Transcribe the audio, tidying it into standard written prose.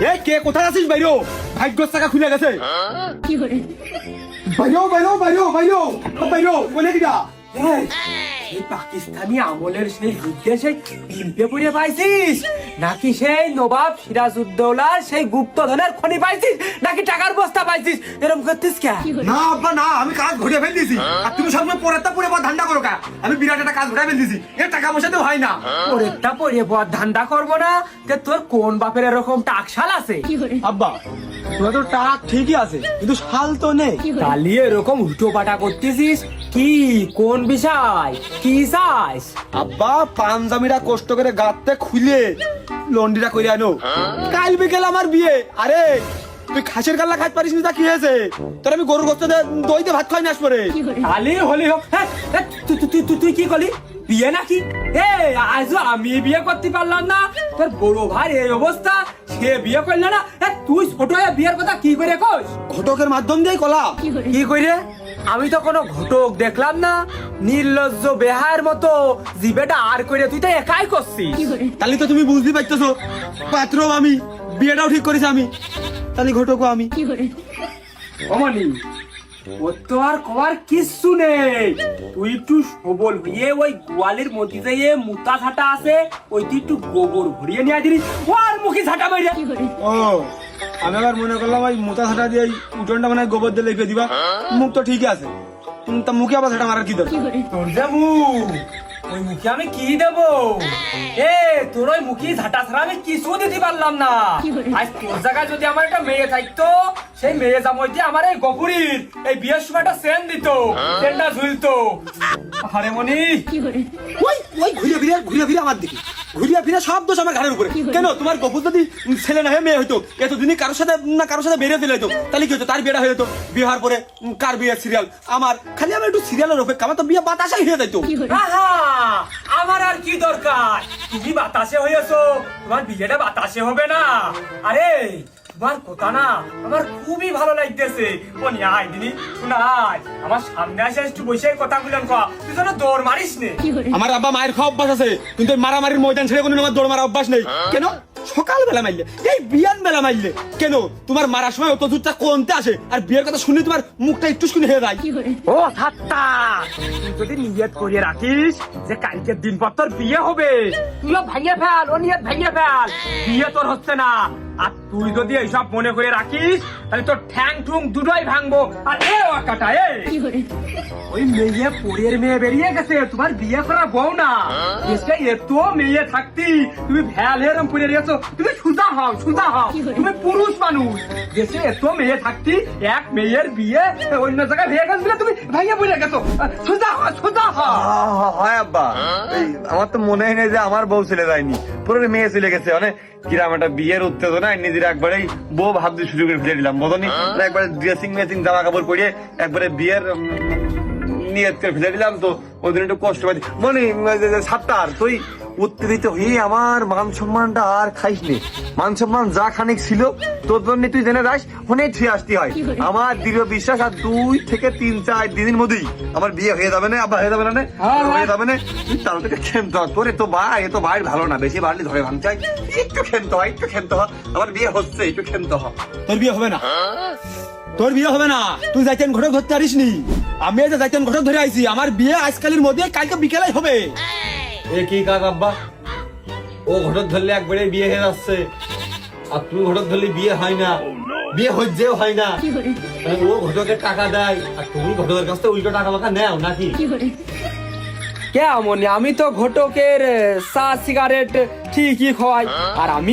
এ কে কোথায় আছিস বাইরো? ভাগ্যর চাকা খুলে গেছে। বাইরো বাইরো বাইরো বাইরো বাইরো বলে দিগা। এই পাকিস্তানি আমলের সেই যুদ্ধে সেই বিলপে পড়ে পাইছিস নাকি সেই নবাব সিরাজউদ্দৌলার সেই গুপ্তধনের খনি পাইছিস নাকি টাকার বস্তা পাইছিস? এরকম করতিস কে? না আব্বা না, আমি কাজ ঘুরে ফেল দিছি। আর তুমি সবসময় পরেরটা পরে পর ধান্দা করো কা? আমি বিরাট একটা কাজ ঘুরে ফেল দিছি, এর টাকা পয়সা তো হয় না। পরেরটা পরে পর ধান্দা করবো না? তে তোর কোন বাপের এরকম টাকশাল আছে? আব্বা তোরা তো টাক ঠিকই আছে, কিন্তু শাল তো নেই। তালি এরকম উল্টো পাটা করতেছিস কি? কোন বিষয় কি চাস? আব্বা পাঞ্জাবিটা কষ্ট করে গাঁততে খুলে লন্ডিটা করে আনো। কাল বিকেল আমার বিয়ে। আরে তুই খাসের গাল্লা খাইতে পারিস নি, তা কি হয়েছে? তোর আমি গরুর গোস্ত দইতে ভাত খাই না আসপরে। তালি হলি হোক। হ্যাঁ, তুই কি করলি? বিয়ে নাকি? আজও আমি বিয়ে করতে পারলাম না, তোর বড় ভাই এই অবস্থা, সে বিয়ে করলে না। তুই ছোট হয়ে বিয়ের কথা কি করে কস? ঘটকের মাধ্যম দিয়ে কলা। কি করে? আমি তো কোনো ঘটক দেখলাম না। নির্লজ্জ বেহায়ের মতো জিবেটা আর করে তুই তো একাই করছিস। তাহলে তো তুমি বুঝতে পারতেছো, পাত্রও আমি, বিয়েটাও ঠিক করেছি আমি, তাহলে ঘটকও আমি। অমনি ও তো আর কবার কিচ্ছু নেই। তুই একটু সবল হয়ে ওই গোয়ালের মধ্যে যে মুতা ঝাঁটা আছে ওই তুই একটু গোবর ভরিয়ে নিয়ে দিলি, ওর মুখে ঝাঁটা মাইরে। ও আমি আবার মনে করলাম ওই মোটা ছাটা দিয়ে উঠোনটা মানে গোবর দিয়ে লিখে দিবা। মুখ তো ঠিকই আছে, তা মুখে আবার ছাটা মারার কি দরকার? তোর যে মুখ, ওই মুখে আমি কি দেবো? তোর ওই মুখে ঝাঁটা ছাড়া আমি কিছু দিতে পারলাম না। আজ তোর জায়গায় যদি আমার একটা মেয়ে থাকতো, সেই মেয়ে জামাই দিয়ে আমার এই গপুরির এই বিয়ের সময় একটা সেন দিত, সেনটা ঝুলতো। আরে মনি ওই ওই ঘুরিয়ে ফিরে আমার দিকে, ঘুরিয়ে ফিরে সব দোষ আমার ঘাড়ের উপরে। কেন তোমার গপুর যদি ছেলে না হয়ে মেয়ে হইতো, এতদিনই কারোর সাথে বেরিয়ে ফেলে হইতো, তাহলে কি হতো? তার বিয়েটা হয়ে যেত। বিয়ে হওয়ার পরে কার বিয়ের সিরিয়াল? আমার। খালি আমি একটু সিরিয়ালের অপেক্ষা, আমার তো বিয়ে বাতাসাই হয়ে যাইতো। আহা, আমার আর কি দরকার? তুমি বাতাসে হয়েছো, তোমার বিয়েটা বাতাসে হবে না? আরে তোমার কথা না আমার খুবই ভালো লাগতেছে। মনি আয় দিনি শোনাই, আমার সামনে আসে একটু বসে কথা বললাম। তুই যেন দৌড় মারিস নে। আমার আব্বা মায়ের খাওয়া অভ্যাস আছে, কিন্তু এই মারামারির ময়দান ছেড়ে কোনো আমার দৌড় মারা অভ্যাস নেই। কেন? সকালবেলা মারলে, এই বিয়ান বেলা মারলে কেন? তোমার মারার সময় অত দূরটা কোনতে আসে, আর বিয়ের কথা শুনলে তোমার মুখটা একটু শুনে হয়ে যায়। ও ঠাট্টা! তুই যদি নিয়ত করিয়ে রাখিস যে কালকের দিন পর তোর বিয়ে হবে, তুইও ভেঙে ফেল, ও নিয়ত ভেঙে ফেল, বিয়ে তোর হচ্ছে না। আর তুই যদি এইসব মনে করে রাখিস তাহলে তোর ঠ্যাং ঠুং দুটোই ভাঙবো। আর এ কাটা ওই মেয়ে পরের মেয়ে বেরিয়ে গেছে, তোমার বিয়ে করা বউ না। দেশে এত মেয়ে থাকতি তুমি ভ্যাল এরম পরে গেছো। তুমি সুজা হও, সুজা হও, তুমি পুরুষ মানুষ। দেশে এত মেয়ে থাকতি, এক মেয়ের বিয়ে অন্য জায়গায় হয়ে গেছিল, তুমি ভাইয়া পড়ে গেছো। সুজা হও, সুজা হও। হয় আব্বা, আমার তো মনে হয় না যে আমার বউ চলে যায়নি, পুরো মেয়ে চলে গেছে। মানে কিরাম একটা বিয়ের উত্তেজনায় নিজের একবারেই বউ ভাবতে শুরু করে ফেলে দিলাম, বোঝনি? একবারে ড্রেসিং মেসিং জামা কাপড় পরিয়ে একবারে বিয়ের নিয়ত করে ফেলে দিলাম। তো ওই দিন একটু কষ্ট পাই। মনে সাত্তার তুই উত্তেজিত হয়ে আমার মান সম্মানটা আর খাইস নি। মান সম্মান যা খানিক ছিল তোর জন্য তুই জেনে যাস, ফোনে ছুঁয়ে আসতে হয়। আমার দৃঢ় বিশ্বাস আর 2 থেকে 3-4 দিনের মধ্যেই আমার বিয়ে হয়ে যাবে না। আবার হয়ে যাবে না, হয়ে যাবে না। তুই তার থেকে খেমতে হয়, তোর তো ভাই, এ তো ভাই ভালো না, বেশি বাড়লি ধরে ভাঙতে হয়। একটু খেমতে হয়, একটু খেমতে হয়। আমার বিয়ে হচ্ছে, একটু খেমতে হয়। তোর বিয়ে হবে না, তোর বিয়ে হবে না। তুই যাইতেন ঘটক ধরতে পারিস নি, আমি এই যে যাইতেন ঘটক ধরে আইছি। আমার বিয়ে আজকালের মধ্যে, কালকে বিকেলাই হবে। এ কি কাজ আব্বা? ও ঘটক ধরলে একবারে বিয়ে হয়ে যাচ্ছে, আর তুই ঘটক ধরলে বিয়ে হয় না, বিয়ে হজ্জেও হয় না। ও ঘটকের টাকা দেয় আর তুমি ঘটকের কাছ থেকে উল্টো টাকা মাখা নেও নাকি? কেমন? আমি তো ঘটকের চা সিগারেট ঠিকই খাওয়াই, আর আমি